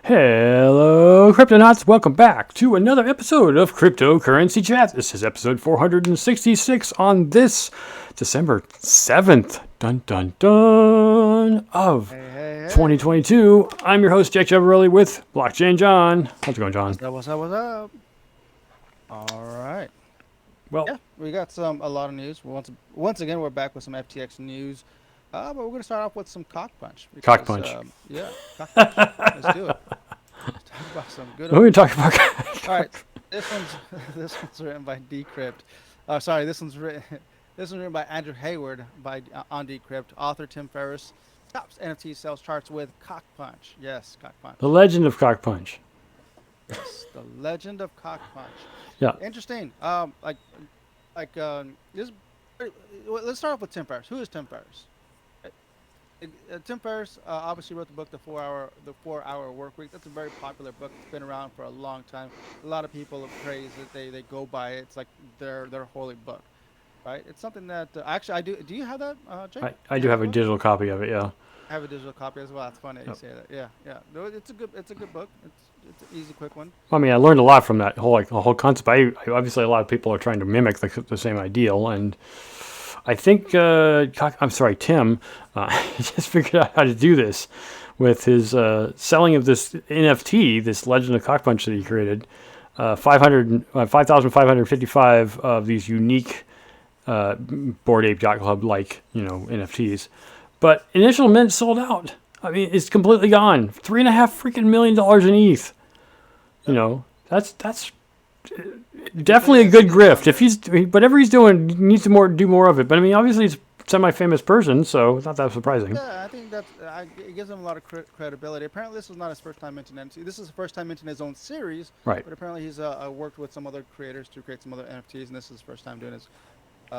Hello, Cryptonauts. Welcome back to another episode of Cryptocurrency Chat. This is episode 466 on this December 7th, of 2022. I'm your host, Jack Javarelli, with Blockchain John. How's it going, John? What's up? All right. Well, Yeah, we got a lot of news. Once again, we're back with some FTX news. But we're going to start off with some Cockpunch. Cockpunch. Cockpunch. Let's do it. Let's talk about some good. We're talking about. All right, this one's written by Decrypt. This one's written by Andrew Hayward on Decrypt. Author Tim Ferriss tops NFT sales charts with Cockpunch. Yes, Cockpunch. The legend of Cockpunch. Yes, the legend of Cockpunch. Yeah. Interesting. This. Let's start off with Tim Ferriss. Who is Tim Ferriss? Tim Ferriss obviously wrote the book, The 4-Hour Work Week. That's a very popular book. It's been around for a long time. A lot of people have praised it. They go by it. It's like their holy book, right? It's something that actually I do. Do you have that, Jake? I do have a digital copy of it. Yeah. I have a digital copy as well. That's funny you say that. Yeah. No, it's a good book. It's an easy, quick one. I mean, I learned a lot from that whole concept. Obviously, a lot of people are trying to mimic the same ideal, and I think Tim just figured out how to do this with his selling of this NFT, this Legend of Cockpunch that he created. 5,555 of these unique Bored Ape Yacht Club NFTs, but initial mint sold out. I mean, it's completely gone. $3.5 million in ETH. You know, that's definitely a good grift. If whatever he's doing, he needs to do more of it. But I mean, obviously he's a semi-famous person, so it's not that surprising. Yeah, I think it gives him a lot of credibility. Apparently, this was not his first time minting NFT. This is his first time minting his own series. Right. But apparently, he's worked with some other creators to create some other NFTs, and this is his first time doing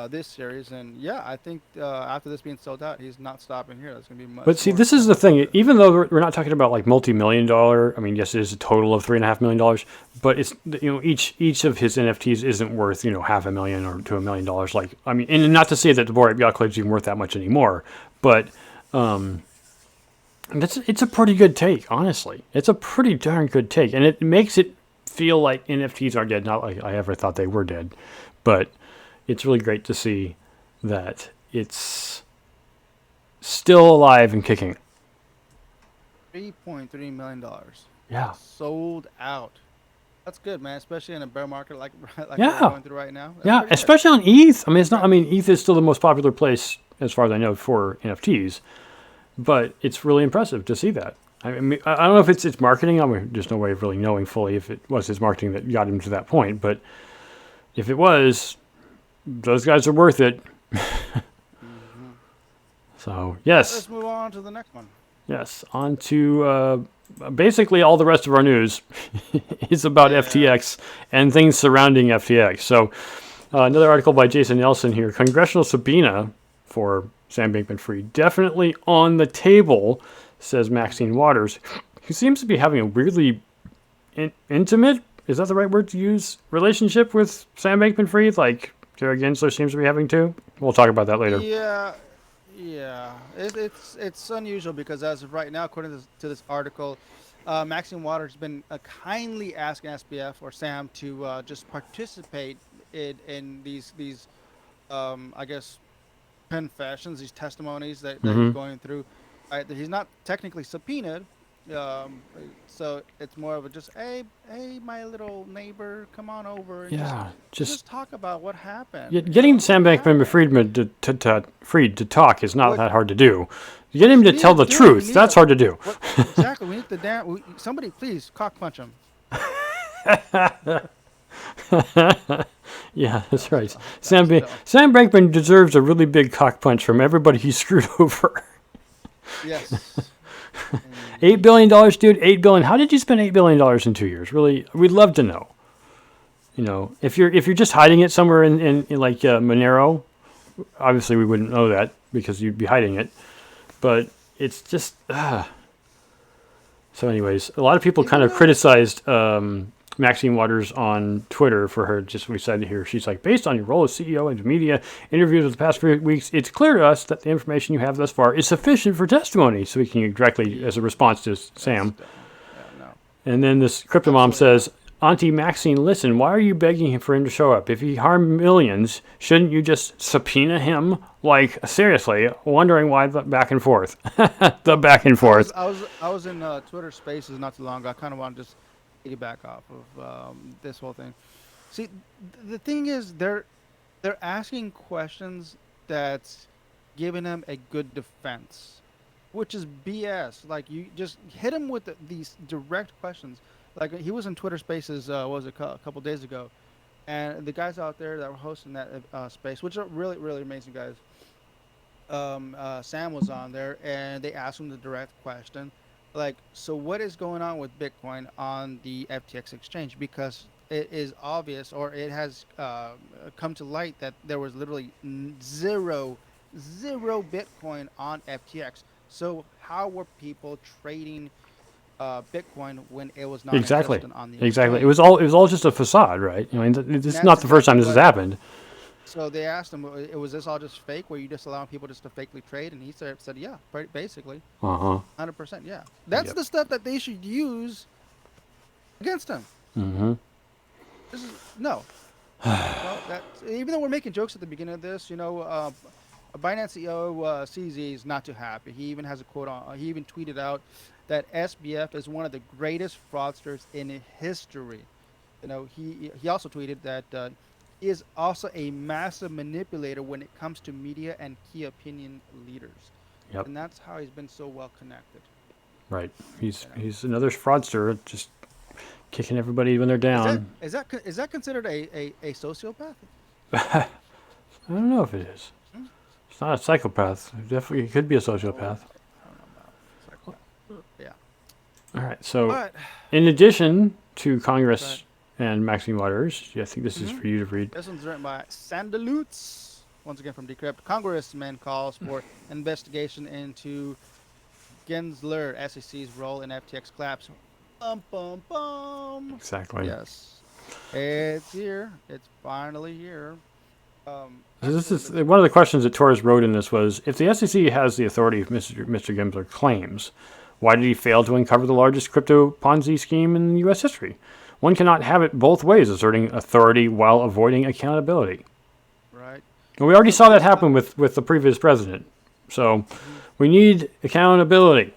this series. And yeah, I think after this being sold out, he's not stopping here. There's going to be much. But see, this is the thing. Even though we're not talking about like multi-million-dollar, I mean, yes, it is a total of $3.5 million. But it's each of his NFTs isn't worth $500,000 or to $1 million. Like, I mean, and not to say that the Bored Ape Yacht Club is even worth that much anymore, but it's a pretty good take. Honestly, it's a pretty darn good take, and it makes it feel like NFTs are dead. Not like I ever thought they were dead, but it's really great to see that it's still alive and kicking. $3.3 million. Yeah. Sold out. That's good, man. Especially in a bear market like we're going through right now. That's especially on ETH. I mean, it's not. I mean, ETH is still the most popular place as far as I know for NFTs, but it's really impressive to see that. I mean, I don't know if it's marketing. I mean, there's no way of really knowing fully if it was his marketing that got him to that point. But if it was, those guys are worth it. So, yes. Let's move on to the next one. Yes, on to basically all the rest of our news is about FTX and things surrounding FTX. So, another article by Jason Nelson here. Congressional subpoena for Sam Bankman-Fried definitely on the table, says Maxine Waters, who seems to be having a weirdly intimate, is that the right word to use, relationship with Sam Bankman-Fried, like Jared Gensler seems to be having too. We'll talk about that later. Yeah. It's unusual because as of right now, according to this article, Maxine Waters has been kindly asking SBF or Sam to just participate in these I guess confessions, these testimonies that he's going through. Right, that he's not technically subpoenaed. So it's more of a just, hey, my little neighbor, come on over and just talk about what happened. Getting Sam Bankman-Fried to talk is not that hard to do. Get him to tell the truth. That's hard to do. Exactly. We need somebody please cockpunch him. Yeah, that's right. Sam Bankman deserves a really big cockpunch from everybody he screwed over. Yes. $8 billion, dude. $8 billion. How did you spend $8 billion in 2 years? Really, we'd love to know. If you're just hiding it somewhere in like Monero, obviously we wouldn't know that because you'd be hiding it. But it's just. So, anyways, a lot of people kind of criticized Maxine Waters on Twitter for her, just we said here, she's like, based on your role as CEO and media interviews of the past few weeks, it's clear to us that the information you have thus far is sufficient for testimony. So we can directly, as a response to Sam. And then this crypto mom Absolutely. says, Auntie Maxine, listen, why are you begging for him to show up? If he harmed millions, shouldn't you just subpoena him? Like, seriously, wondering why the back and forth. The back and I was forth. I was I was in Twitter Spaces not too long ago. I kind of want to just piggyback off of this whole thing. See, the thing is, they're asking questions that's giving them a good defense, which is BS. Like you just hit him with these direct questions. Like he was in Twitter Spaces, what was it, a couple days ago, and the guys out there that were hosting that space, which are really really amazing guys. Sam was on there, and they asked him the direct question, like, so what is going on with Bitcoin on the FTX exchange? Because it is obvious, or it has come to light that there was literally zero Bitcoin on FTX. So how were people trading Bitcoin when it was Exactly. non-existent on the Exactly. It exchange? was all just a facade, right? I mean, this And is that's not the first time exactly this has what. happened. So they asked him, Was this all just fake? Were you just allowing people just to fakely trade?" And he said, "Yeah, basically, Uh huh. 100%, yeah." That's Yep. the stuff that they should use against him. Mm-hmm. This is no, no. That even though we're making jokes at the beginning of this, Binance CEO CZ is not too happy. He even has a quote on. He even tweeted out that SBF is one of the greatest fraudsters in history. He also tweeted that he is also a massive manipulator when it comes to media and key opinion leaders, Yep. and that's how he's been so well connected. Right. He's You know, he's another fraudster, just kicking everybody when they're is that down. is that considered a sociopath? I don't know if it is. Hmm? It's not a psychopath. Definitely, it could be a sociopath. Okay, I don't know about psychopath. Yeah, All right. So, but in addition to go ahead. Congress and Maxine Waters, I think this is Hmm. for you to read. This one's written by Sandaloots. Once again from Decrypt. Congressman calls for investigation into Gensler, SEC's role in FTX collapse. Bum bum bum. Exactly. Yes, it's here. It's finally here. So this Actually, is let me. one of the questions that Torres wrote in this was: if the SEC has the authority Mr. Gensler claims, why did he fail to uncover the largest crypto Ponzi scheme in U.S. history? One cannot have it both ways, asserting authority while avoiding accountability. Right. And we already So saw that this. happen with the previous president. So Mhm. we need accountability.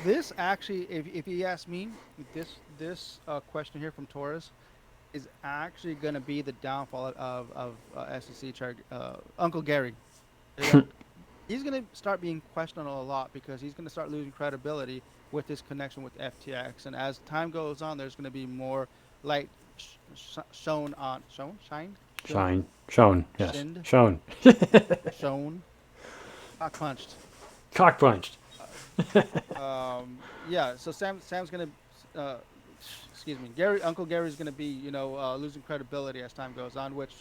This actually, if you ask me, this question here from Torres is actually going to be the downfall of SEC charge. Uncle Gary. You know, he's going to start being questioned a lot because he's going to start losing credibility with his connection with FTX. And as time goes on, there's going to be more light shown on Shine. Shown. Yes. shinned, Shown. shown, not punched. Cock punched. Yeah. So Sam's going to, excuse me, Uncle Gary's going to be, losing credibility as time goes on, which.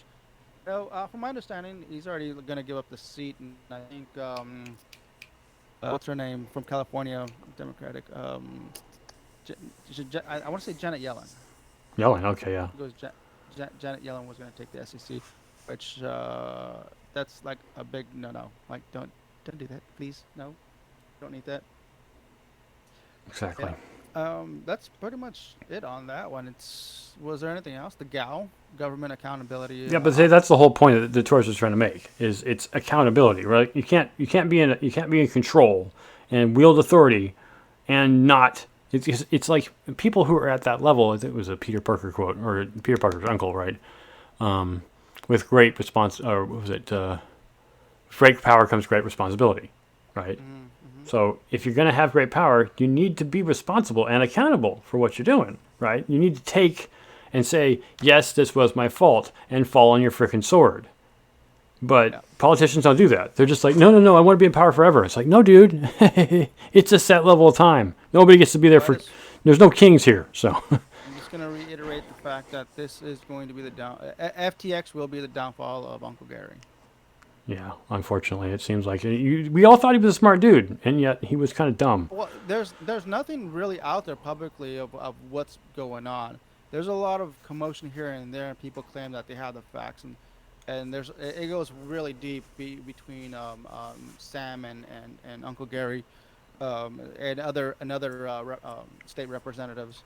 From my understanding, he's already going to give up the seat, and I think what's her name from California, Democratic. I want to say Janet Yellen. Yelling. Okay, yeah. It goes Janet Yellen was going to take the SEC, which that's like a big no. Like don't do that, please. No, don't need that. Exactly. Yeah. That's pretty much it on that one. Was there anything else? The GAO, government accountability Yeah, but say office. that's the whole point that the Torres was trying to make is it's accountability, right? You can't be in control and wield authority and not. It's like people who are at that level. I think it was a Peter Parker quote or Peter Parker's uncle, right? With great response, or what was it? Great power comes great responsibility, right? Mm-hmm. So if you're going to have great power, you need to be responsible and accountable for what you're doing, right? You need to take and say, yes, this was my fault, and fall on your frickin' sword. But Yeah. politicians don't do that. They're just like, no, I want to be in power forever. It's like, no, dude, it's a set level of time. Nobody gets to be there I for. just There's no kings here, so. I'm just going to reiterate the fact that this is going to be the FTX will be the downfall of Uncle Gary. Yeah, unfortunately, it seems like we all thought he was a smart dude, and yet he was kind of dumb. Well, there's nothing really out there publicly of what's going on. There's a lot of commotion here and there, and people claim that they have the facts, and it goes really deep between Sam and Uncle Gary. and other state representatives.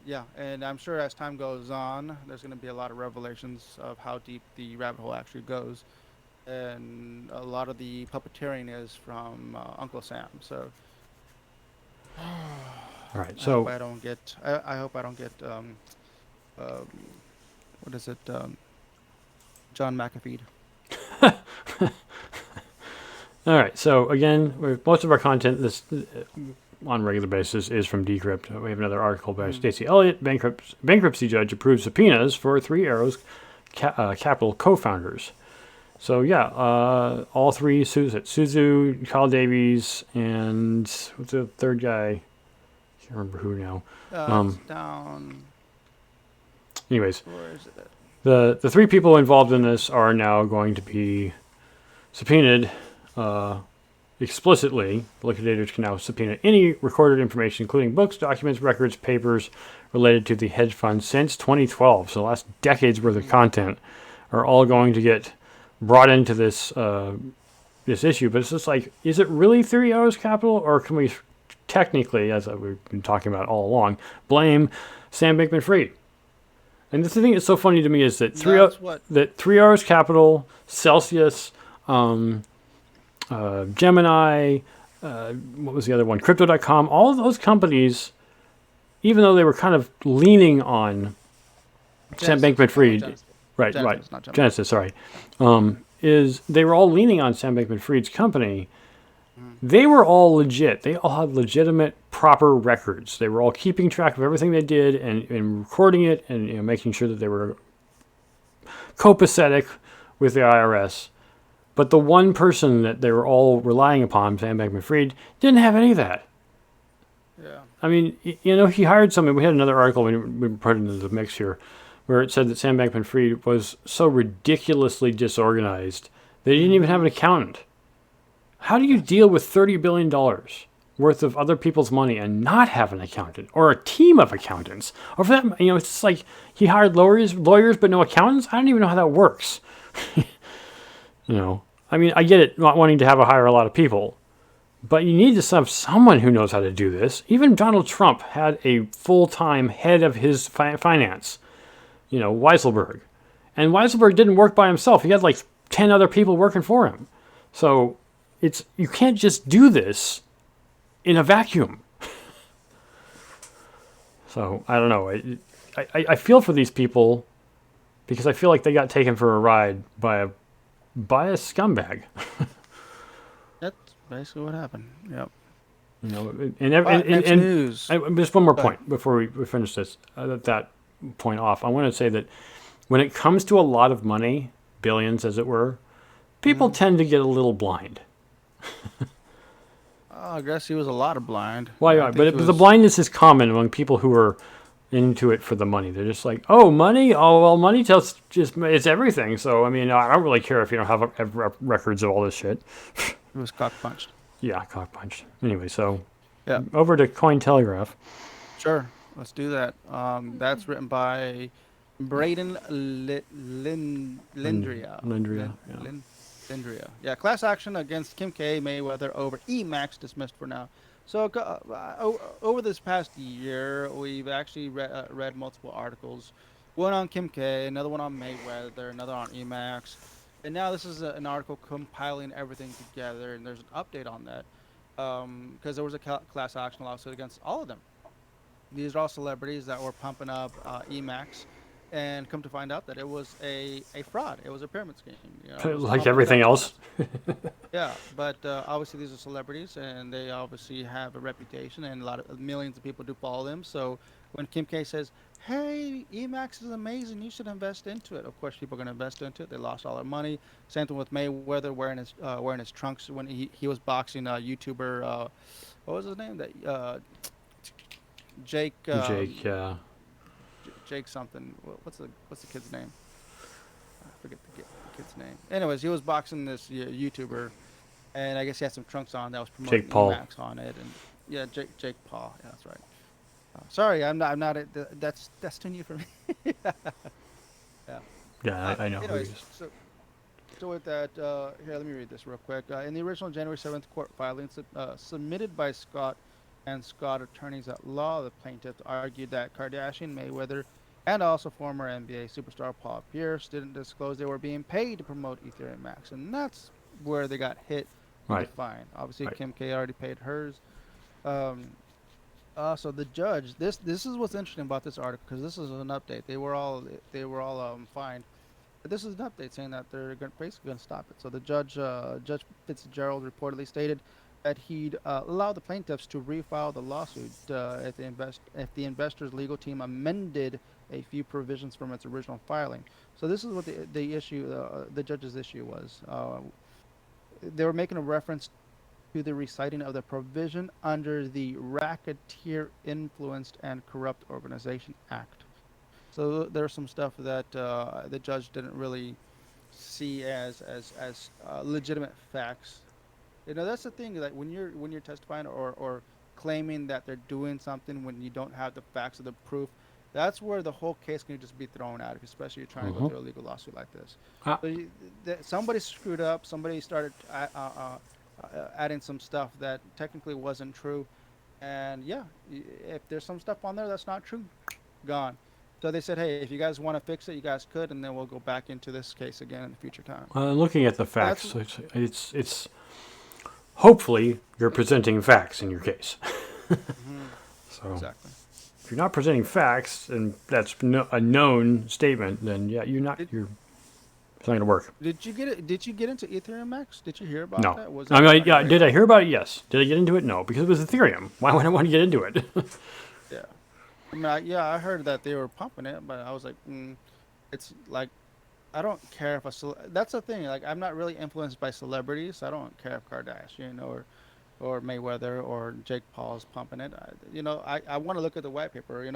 Yeah, and I'm sure as time goes on, there's going to be a lot of revelations of how deep the rabbit hole actually goes, and a lot of the puppeteering is from Uncle Sam. So All right. I hope So I don't get. I hope I don't get. Um, what is it? John McAfee. all right. So again, most of our content this on a regular basis is from Decrypt. We have another article by Mm. Stacey Elliott. Bankruptcy judge approves subpoenas for Three Arrows Capital co-founders. So yeah, all three Suzu, Kyle Davies, and what's the third guy? Can't remember who now. It's Um, down. anyways, Where is it? the three people involved in this are now going to be subpoenaed uh, explicitly. Liquidators can now subpoena any recorded information, including books, documents, records, papers related to the hedge fund since 2012. So the last decade's worth of Mm. content are all going to get brought into this issue. But it's just like, is it really Three Arrows Capital, or can we technically, as we've been talking about all along, blame Sam Bankman-Fried? And the thing that's so funny to me is that That's what. Three Arrows Capital, Celsius, Gemini, what was the other one? Crypto.com. All of those companies, even though they were kind of leaning on Sam Bankman-Fried, Genesis. right, Genesis, not Gemini. Genesis, sorry, is they were all leaning on Sam Bankman-Fried's company. Mm. They were all legit. They all had legitimate, proper records. They were all keeping track of everything they did and recording it and making sure that they were copacetic with the IRS. But the one person that they were all relying upon, Sam Bankman-Fried, didn't have any of that. Yeah. I mean, he hired somebody. We had another article we put into the mix here where it said that Sam Bankman-Fried was so ridiculously disorganized that he didn't even have an accountant. How do you deal with $30 billion worth of other people's money and not have an accountant or a team of accountants? Or for that, it's just like he hired lawyers but no accountants? I don't even know how that works. I mean, I get it, not wanting to hire a lot of people, but you need to have someone who knows how to do this. Even Donald Trump had a full-time head of his finance, Weisselberg. And Weisselberg didn't work by himself. He had like 10 other people working for him. So you can't just do this in a vacuum. So I don't know. I feel for these people because I feel like they got taken for a ride by a scumbag. That's basically what happened. Yep. And news. Just one more point before we finish this. That point off, I want to say that when it comes to a lot of money, billions as it were, people tend to get a little blind. I guess he was a lot of blind. Why? But the blindness is common among people who are into it for the money. They're just like, oh, money? Oh, well, money it's everything. So, I mean, I don't really care if you don't have records of all this shit. It was cockpunched. Yeah, cockpunched. Anyway, so Yeah. over to Cointelegraph. Sure. Let's do that. That's written by Braden Lindria. Lindria, yeah. Lindria. Yeah, class action against Kim K. Mayweather over Emax dismissed for now. So over this past year, we've actually read multiple articles. One on Kim K, another one on Mayweather, another on Emax. And now this is an article compiling everything together, and there's an update on that. Because there was a class action lawsuit against all of them. These are all celebrities that were pumping up Emax, and come to find out that it was a fraud. It was a pyramid scheme. Like everything else. Yeah, but obviously these are celebrities, and they obviously have a reputation, and millions of people do follow them. So when Kim K says, "Hey, Emax is amazing. You should invest into it," of course people are going to invest into it. They lost all their money. Same thing with Mayweather wearing his trunks when he was boxing YouTuber. What was his name? Jake. Jake, yeah. Jake something. What's the kid's name? I forget the kid's name. Anyways, he was boxing this YouTuber, and I guess he had some trunks on that was promoting Jake Paul. Emax on it, and yeah, Jake Paul. Yeah, that's right. Sorry, I'm not. That's too new for me. Yeah. Yeah, I know. Anyways, so So with that, here, let me read this real quick. In the original January 7th court filing submitted by Scott and Scott attorneys at law, the plaintiff argued that Kardashian, Mayweather, and also former NBA superstar Paul Pierce didn't disclose they were being paid to promote Ethereum Max, and that's where they got hit in the Right. fine. Obviously, Right. Kim K already paid hers. Um, so the judge, this is what's interesting about this article because this is an update. They were all fined. But this is an update saying that they're basically going to stop it. So the Judge Fitzgerald, reportedly stated that he'd allow the plaintiffs to refile the lawsuit if the investors' legal team amended a few provisions from its original filing. So this is what the judge's issue was. They were making a reference to the reciting of the provision under the Racketeer Influenced and Corrupt Organization Act. So there's some stuff that the judge didn't really see as legitimate facts. That's the thing. Like when you're testifying or claiming that they're doing something when you don't have the facts or the proof, that's where the whole case can just be thrown out. Especially you're trying to go Mm-hmm. through a legal lawsuit like this. Ah, So somebody screwed up. Somebody started adding some stuff that technically wasn't true, and yeah, if there's some stuff on there that's not true, gone. So they said, hey, if you guys want to fix it, you guys could, and then we'll go back into this case again in the future time. looking at the And that's facts, it's hopefully you're presenting facts in your case. mhm, So exactly. if you're not presenting facts and that's a known statement, then yeah, Did, you're it's not going to work. did you get it? Did you get into Ethereum Max? Did you hear about No. that? Was I that mean, on your yeah, did I radar? hear about it? Yes. Did I get into it? No, because it was Ethereum. Why would I want to get into it? Yeah. I mean, I heard that they were pumping it, but I was like, it's like I don't care if that's the thing. Like, I'm not really influenced by celebrities. I don't care if Kardashian or Mayweather or Jake Paul's pumping it. I want to look at the white paper.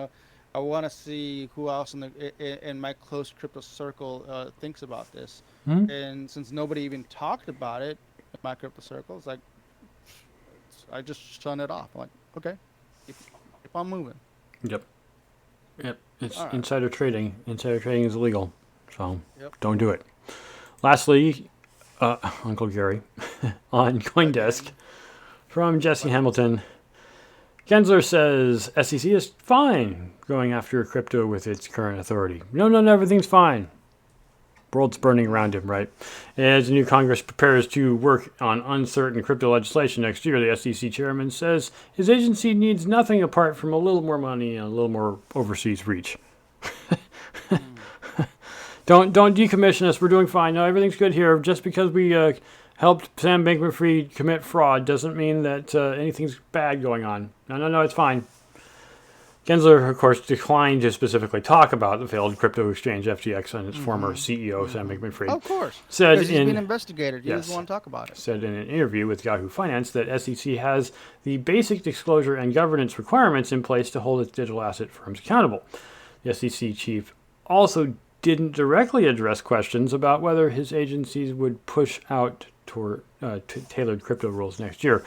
I want to see who else in my close crypto circle thinks about this. Hmm? And since nobody even talked about it in my crypto circle, it's like I just shun it off. I'm like, okay, if I'm moving, Yep. Yep. It's all right, insider trading. Insider trading is illegal, so yep, don't do it. Lastly, Uncle Gary on CoinDesk again, from Jesse what? Hamilton. Gensler says SEC is fine going after crypto with its current authority. No, no, no, everything's fine. World's burning around him, right? As the new Congress prepares to work on uncertain crypto legislation next year, the SEC chairman says his agency needs nothing apart from a little more money and a little more overseas reach. Mm, Don't decommission us. We're doing fine. No, everything's good here. Just because we helped Sam Bankman-Fried commit fraud doesn't mean that anything's bad going on. No, no, no, it's fine. Gensler, of course, declined to specifically talk about the failed crypto exchange FTX and its former mm-hmm, CEO, Sam mm-hmm. Bankman-Fried, Of course, said because he's being in investigated. He doesn't yes, want to talk about it. said in an interview with Yahoo Finance that SEC has the basic disclosure and governance requirements in place to hold its digital asset firms accountable. The SEC chief also didn't directly address questions about whether his agencies would push out toward tailored crypto rules next year.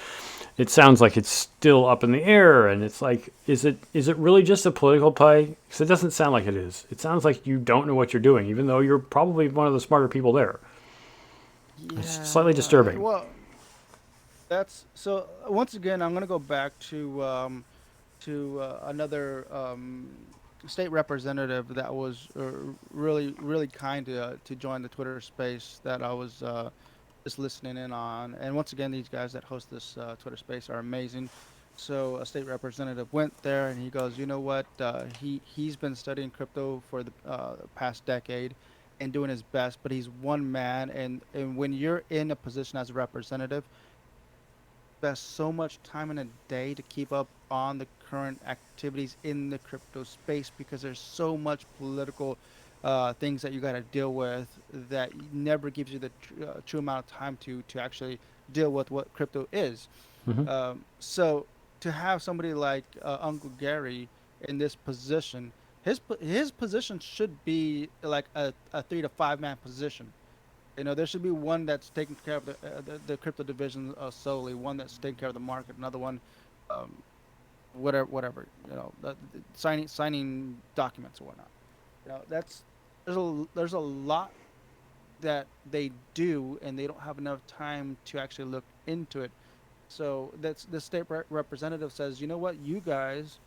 It sounds like it's still up in the air, and it's like, is it really just a political play? Because it doesn't sound like it is. It sounds like you don't know what you're doing, even though you're probably one of the smarter people there. It's slightly Yeah. disturbing. Well, that's so. Once again, I'm going to go back to another state representative that was really really kind to join the Twitter space that I was just listening in on. And once again, these guys that host this Twitter space are amazing. So a state representative went there and he goes, you know what? He's been studying crypto for the past decade and doing his best, but he's one man, and when you're in a position as a representative, invest so much time in a day to keep up on the current activities in the crypto space because there's so much political things that you got to deal with that never gives you the true amount of time to actually deal with what crypto is. Hmm. So to have somebody like Uncle Gary in this position, his position should be like a 3 to 5 man position. There should be one that's taking care of the crypto division solely, one that's taking care of the market, another one, um, whatever. Signing documents or whatnot. That's there's a lot that they do, and they don't have enough time to actually look into it. So that's the state representative says, you know what, you guys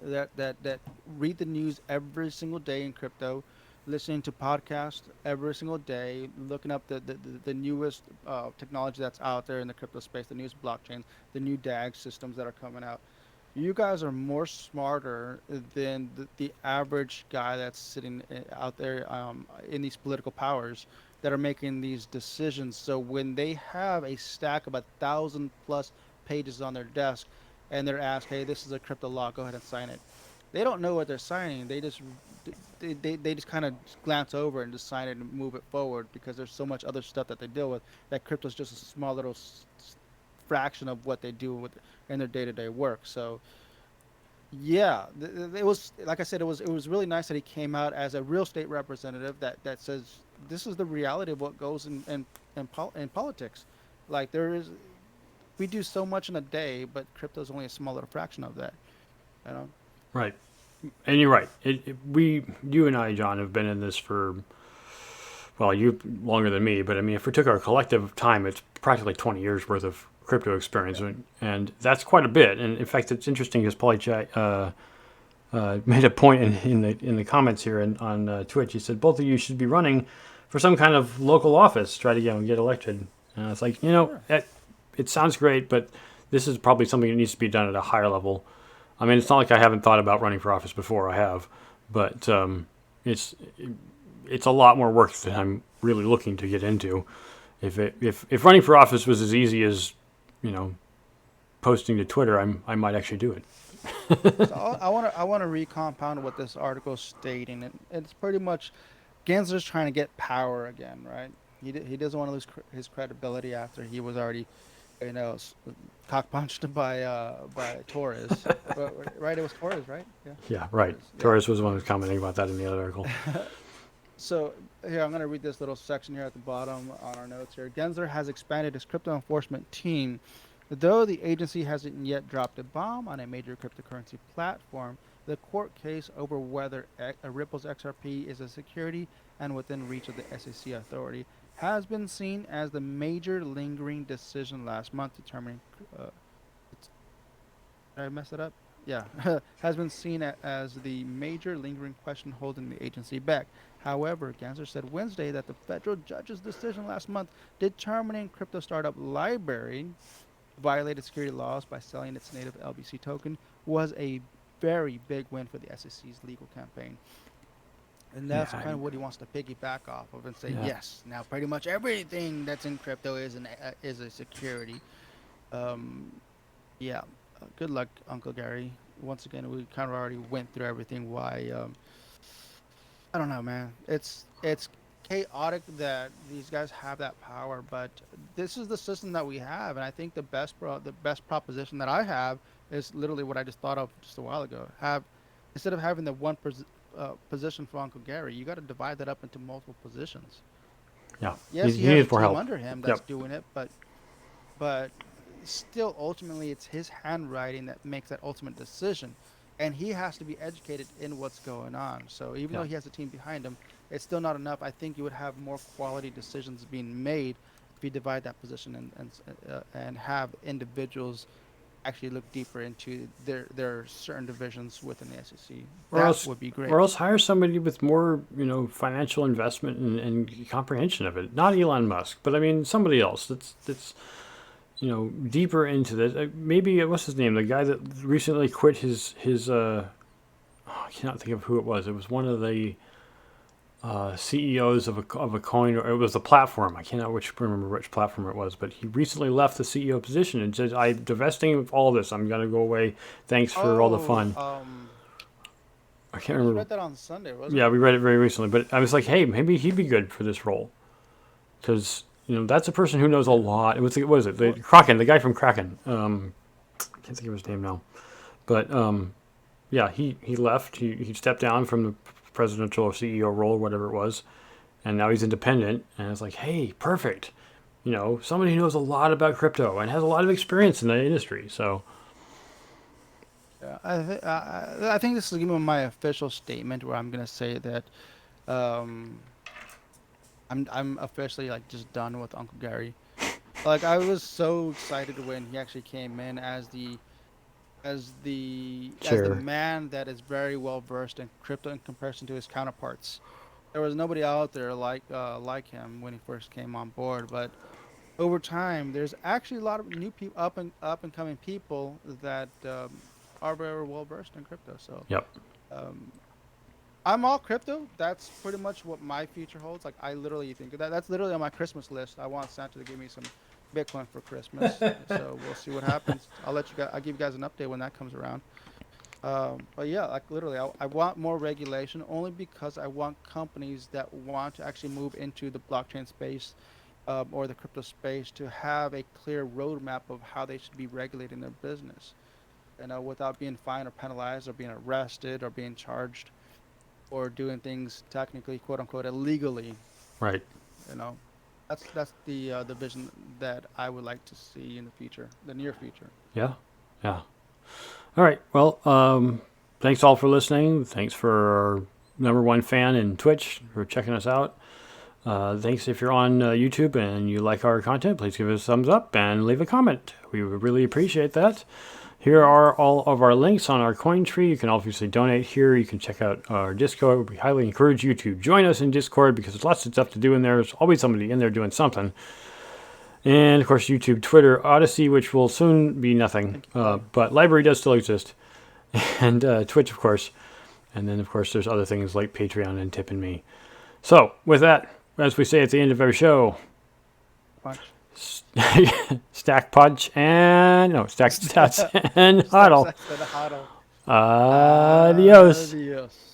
that read the news every single day in crypto, listening to podcasts every single day, looking up the newest technology that's out there in the crypto space, the newest blockchains, the new DAG systems that are coming out. You guys are more smarter than the average guy that's sitting out there in these political powers that are making these decisions. So when they have a stack of 1,000+ pages on their desk, and they're asked, "Hey, this is a crypto law. Go ahead and sign it." They don't know what they're signing. They just kind of glance over and just sign it and move it forward because there's so much other stuff that they deal with that crypto's just a small little fraction of what they do with in their day-to-day work. So yeah, it was like I said, it was really nice that he came out as a real state representative that says this is the reality of what goes in politics. Like there is, we do so much in a day, but crypto is only a small little fraction of that. You know. Right. And you're right. You and I, John, have been in this for, well, you longer than me, but I mean, if we took our collective time, it's practically 20 years worth of crypto experience, Yeah. and that's quite a bit. And in fact, it's interesting because Paulie made a point in the comments here on Twitch. He said both of you should be running for some kind of local office, try to get elected. And it's like Sure. it sounds great, but this is probably something that needs to be done at a higher level. I mean, it's not like I haven't thought about running for office before. I have, but it's it's a lot more work that I'm really looking to get into. If running for office was as easy as, you know, posting to Twitter, I might actually do it. So I want to recompound what this article is stating. It's pretty much Gensler's trying to get power again, right? He doesn't want to lose his credibility after he was already, you know, cock punched by Torres. Right? It was Torres, right? Yeah, Yeah, right. Torres. Yeah. Torres was the one who was commenting about that in the other article. So here, I'm going to read this little section here at the bottom on our notes here. Gensler has expanded his crypto enforcement team. Though the agency hasn't yet dropped a bomb on a major cryptocurrency platform, the court case over whether Ripple's XRP is a security and within reach of the SEC authority has been seen as the major lingering decision last month determining uh, did I mess it up? Yeah, has been seen as the major lingering question holding the agency back. However, Gensler said Wednesday that the federal judge's decision last month determining crypto startup Library violated security laws by selling its native LBC token was a very big win for the SEC's legal campaign. And Yeah, that's kind of what he wants to piggyback off of and say, yeah, yes, now pretty much everything that's in crypto is a security. Um, yeah, good luck, Uncle Gary. Once again, we kind of already went through everything. Why? I don't know, man. It's chaotic that these guys have that power, but this is the system that we have, and I think the best proposition that I have is literally what I just thought of just a while ago. Have instead of having the one position for Uncle Gary, you got to divide that up into multiple positions. yeah. Yes, he He has a needs more team help. under him that's Yep. doing it, but still ultimately it's his handwriting that makes that ultimate decision, and he has to be educated in what's going on. So even though Yeah. he has a team behind him, it's still not enough. I think you would have more quality decisions being made if you divide that position and have individuals actually look deeper into their certain divisions within the SEC. Or That else, would be great. or else hire somebody with more, financial investment and comprehension of it. Not Elon Musk, but I mean somebody else that's deeper into this. Maybe what's his name? The guy that recently quit his. I cannot think of who it was. It was one of the CEOs of a coin, or it was a platform. I cannot remember which platform it was, but he recently left the CEO position and said, "I'm divesting of all this. I'm going to go away. Thanks for all the Oh, fun." I can't we just remember. read that on Sunday, wasn't Yeah, it? we read it very recently, but I was like, "Hey, maybe he'd be good for this role because that's a person who knows a Yeah. lot." What was it? The Well, Kraken, the guy from Kraken. I can't think of his name now, but yeah, he left. He stepped down from the presidential or CEO role, whatever it was, and now he's independent. And it's like, hey, perfect. Somebody who knows a lot about crypto and has a lot of experience in the industry. So yeah, I think this is gonna be my official statement where I'm gonna say that um, I'm officially like just done with Uncle Gary. Like I was so excited when he actually came in as the Sure. man that is very well versed in crypto in comparison to his counterparts. There was nobody out there like him when he first came on board, but over time, there's actually a lot of new people, up and coming people that are very well versed in crypto. So Yep. um, I'm all crypto. That's pretty much what my future holds. Like I literally think that that's literally on my Christmas list. I want Santa to give me some Bitcoin for Christmas. So we'll see what happens. I'll give you guys an update when that comes around. But yeah, like literally, I want more regulation only because I want companies that want to actually move into the blockchain space or the crypto space to have a clear roadmap of how they should be regulating their business, without being fined or penalized or being arrested or being charged or doing things technically, quote unquote, illegally. Right. You know, that's the vision that I would like to see in the future, the near future. Yeah. Yeah. All right. Well, thanks all for listening. Thanks for our number one fan in Twitch for checking us out. Thanks if you're on YouTube and you like our content, please give us a thumbs up and leave a comment. We would really appreciate that. Here are all of our links on our coin tree. You can obviously donate here. You can check out our Discord. We highly encourage you to join us in Discord because there's lots of stuff to do in there. There's always somebody in there doing something. And of course, YouTube, Twitter, Odyssey, which will soon be nothing. But Library does still exist. And Twitch, of course. And then, of course, there's other things like Patreon and Tip and Me. So, with that, as we say at the end of every show, Punch. stack punch and stack stats and huddle. Huddle. Adios. Adios.